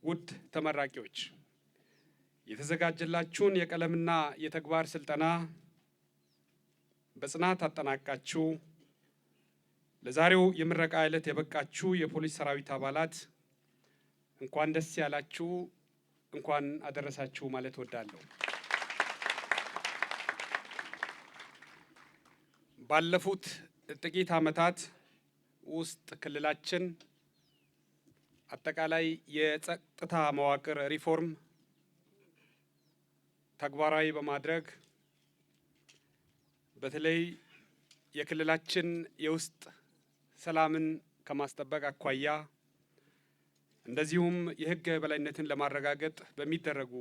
ውድ ተመራቂዎች የተዘጋጀላችሁን የቀለምና የተግባር ስልጠና በጽናት አጠናቃችሁ ለዛሬው የምረቃ ዕለት የበቃችሁ የፖሊስ ሰራዊት አባላት እንኳን ደስ ያላችሁ፣ እንኳን አደረሳችሁ ማለት እወዳለሁ። ባለፉት ጥቂት ዓመታት ውስጥ ክልላችን አጠቃላይ የጸጥታ መዋቅር ሪፎርም ተግባራዊ በማድረግ በተለይ የክልላችን የውስጥ ሰላምን ከማስጠበቅ አኳያ እንደዚሁም የሕግ የበላይነትን ለማረጋገጥ በሚደረጉ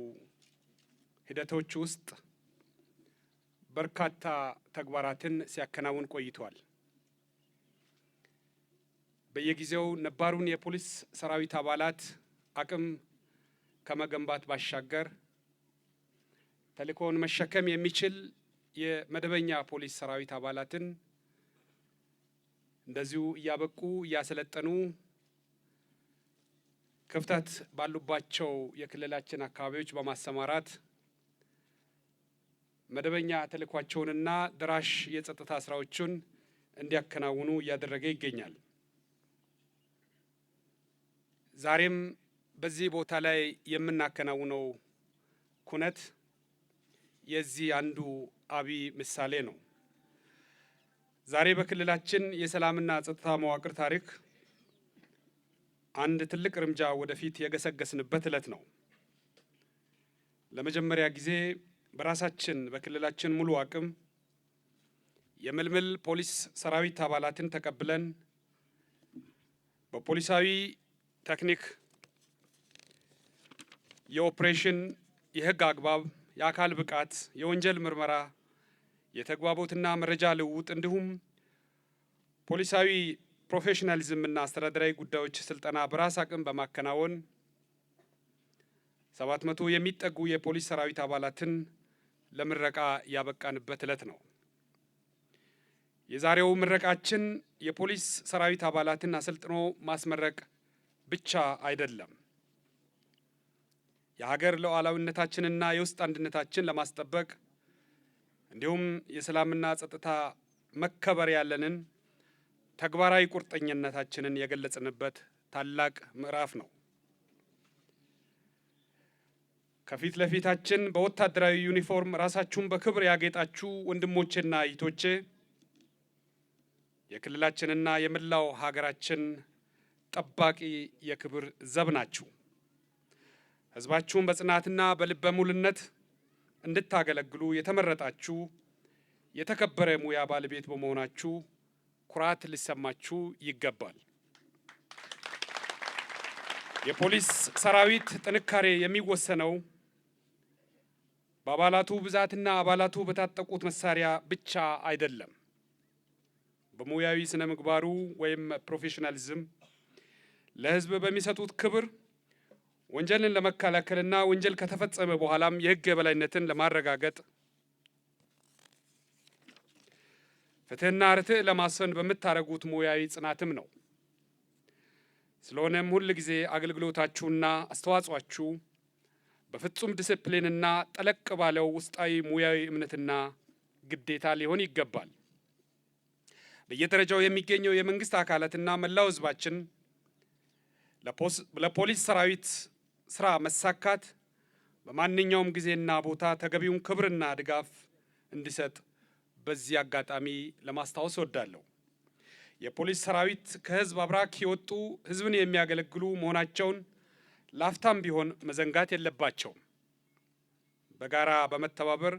ሂደቶች ውስጥ በርካታ ተግባራትን ሲያከናውን ቆይቷል። በየጊዜው ነባሩን የፖሊስ ሰራዊት አባላት አቅም ከመገንባት ባሻገር ተልእኮውን መሸከም የሚችል የመደበኛ ፖሊስ ሰራዊት አባላትን እንደዚሁ እያበቁ እያሰለጠኑ ክፍተት ባሉባቸው የክልላችን አካባቢዎች በማሰማራት መደበኛ ተልእኳቸውንና ደራሽ የጸጥታ ስራዎችን እንዲያከናውኑ እያደረገ ይገኛል። ዛሬም በዚህ ቦታ ላይ የምናከናውነው ኩነት የዚህ አንዱ አብይ ምሳሌ ነው። ዛሬ በክልላችን የሰላምና ጸጥታ መዋቅር ታሪክ አንድ ትልቅ እርምጃ ወደፊት የገሰገስንበት ዕለት ነው። ለመጀመሪያ ጊዜ በራሳችን በክልላችን ሙሉ አቅም የምልምል ፖሊስ ሰራዊት አባላትን ተቀብለን በፖሊሳዊ ቴክኒክ የኦፕሬሽን፣ የህግ አግባብ፣ የአካል ብቃት፣ የወንጀል ምርመራ፣ የተግባቦትና መረጃ ልውውጥ እንዲሁም ፖሊሳዊ ፕሮፌሽናሊዝምና አስተዳደራዊ ጉዳዮች ስልጠና በራስ አቅም በማከናወን 700 የሚጠጉ የፖሊስ ሰራዊት አባላትን ለምረቃ ያበቃንበት ዕለት ነው። የዛሬው ምረቃችን የፖሊስ ሰራዊት አባላትን አሰልጥኖ ማስመረቅ ብቻ አይደለም። የሀገር ሉዓላዊነታችንና የውስጥ አንድነታችን ለማስጠበቅ እንዲሁም የሰላምና ጸጥታ መከበር ያለንን ተግባራዊ ቁርጠኝነታችንን የገለጽንበት ታላቅ ምዕራፍ ነው። ከፊት ለፊታችን በወታደራዊ ዩኒፎርም ራሳችሁን በክብር ያጌጣችሁ ወንድሞቼና እህቶቼ የክልላችንና የመላው ሀገራችን ጠባቂ የክብር ዘብ ናችሁ። ሕዝባችሁን በጽናትና በልበ ሙሉነት እንድታገለግሉ የተመረጣችሁ የተከበረ ሙያ ባለቤት በመሆናችሁ ኩራት ሊሰማችሁ ይገባል። የፖሊስ ሰራዊት ጥንካሬ የሚወሰነው በአባላቱ ብዛትና አባላቱ በታጠቁት መሳሪያ ብቻ አይደለም። በሙያዊ ስነ ምግባሩ ወይም ፕሮፌሽናሊዝም፣ ለሕዝብ በሚሰጡት ክብር፣ ወንጀልን ለመከላከልና ወንጀል ከተፈጸመ በኋላም የሕግ የበላይነትን ለማረጋገጥ ፍትህና ርትዕ ለማስፈን በምታደርጉት ሙያዊ ጽናትም ነው። ስለሆነም ሁል ጊዜ አገልግሎታችሁና አስተዋጽኦአችሁ በፍጹም ዲሲፕሊንና ጠለቅ ባለው ውስጣዊ ሙያዊ እምነትና ግዴታ ሊሆን ይገባል። በየደረጃው የሚገኘው የመንግስት አካላትና መላው ሕዝባችን ለፖሊስ ሰራዊት ስራ መሳካት በማንኛውም ጊዜና ቦታ ተገቢውን ክብርና ድጋፍ እንዲሰጥ በዚህ አጋጣሚ ለማስታወስ እወዳለሁ። የፖሊስ ሰራዊት ከህዝብ አብራክ የወጡ ህዝብን የሚያገለግሉ መሆናቸውን ላፍታም ቢሆን መዘንጋት የለባቸውም። በጋራ በመተባበር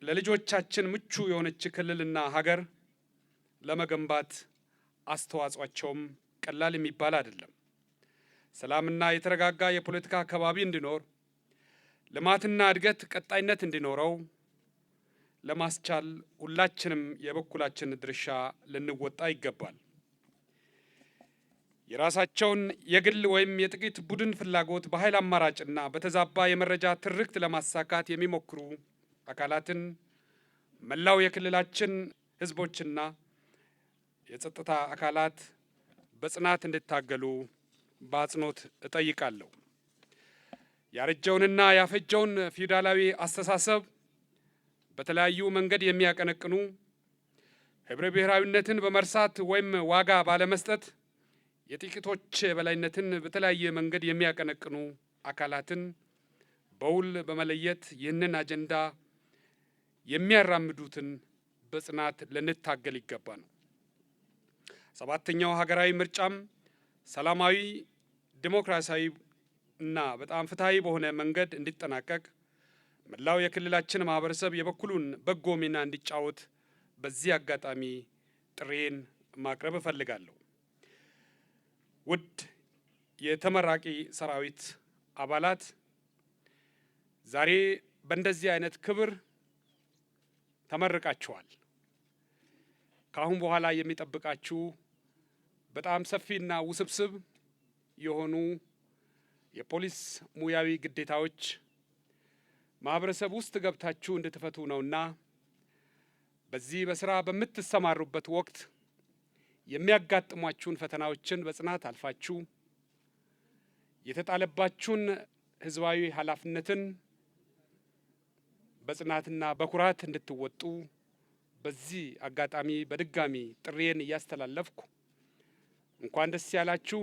ለልጆቻችን ምቹ የሆነች ክልልና ሀገር ለመገንባት አስተዋጽኦአቸውም ቀላል የሚባል አይደለም። ሰላምና የተረጋጋ የፖለቲካ አካባቢ እንዲኖር፣ ልማትና እድገት ቀጣይነት እንዲኖረው ለማስቻል ሁላችንም የበኩላችን ድርሻ ልንወጣ ይገባል። የራሳቸውን የግል ወይም የጥቂት ቡድን ፍላጎት በኃይል አማራጭና በተዛባ የመረጃ ትርክት ለማሳካት የሚሞክሩ አካላትን መላው የክልላችን ህዝቦችና የጸጥታ አካላት በጽናት እንዲታገሉ በአጽንኦት እጠይቃለሁ። ያረጀውንና ያፈጀውን ፊውዳላዊ አስተሳሰብ በተለያዩ መንገድ የሚያቀነቅኑ ህብረ ብሔራዊነትን በመርሳት ወይም ዋጋ ባለመስጠት የጥቂቶች የበላይነትን በተለያየ መንገድ የሚያቀነቅኑ አካላትን በውል በመለየት ይህንን አጀንዳ የሚያራምዱትን በጽናት ልንታገል ይገባ ነው። ሰባተኛው ሀገራዊ ምርጫም ሰላማዊ፣ ዲሞክራሲያዊ እና በጣም ፍትሃዊ በሆነ መንገድ እንዲጠናቀቅ መላው የክልላችን ማህበረሰብ የበኩሉን በጎ ሚና እንዲጫወት በዚህ አጋጣሚ ጥሬን ማቅረብ እፈልጋለሁ። ውድ የተመራቂ ሰራዊት አባላት፣ ዛሬ በእንደዚህ አይነት ክብር ተመርቃችኋል። ከአሁን በኋላ የሚጠብቃችሁ በጣም ሰፊና ውስብስብ የሆኑ የፖሊስ ሙያዊ ግዴታዎች ማህበረሰብ ውስጥ ገብታችሁ እንድትፈቱ ነውና በዚህ በስራ በምትሰማሩበት ወቅት የሚያጋጥሟችሁን ፈተናዎችን በጽናት አልፋችሁ የተጣለባችሁን ህዝባዊ ኃላፊነትን በጽናትና በኩራት እንድትወጡ በዚህ አጋጣሚ በድጋሚ ጥሬን እያስተላለፍኩ እንኳን ደስ ያላችሁ፣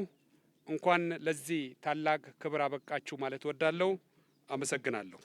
እንኳን ለዚህ ታላቅ ክብር አበቃችሁ ማለት ወዳለሁ። አመሰግናለሁ።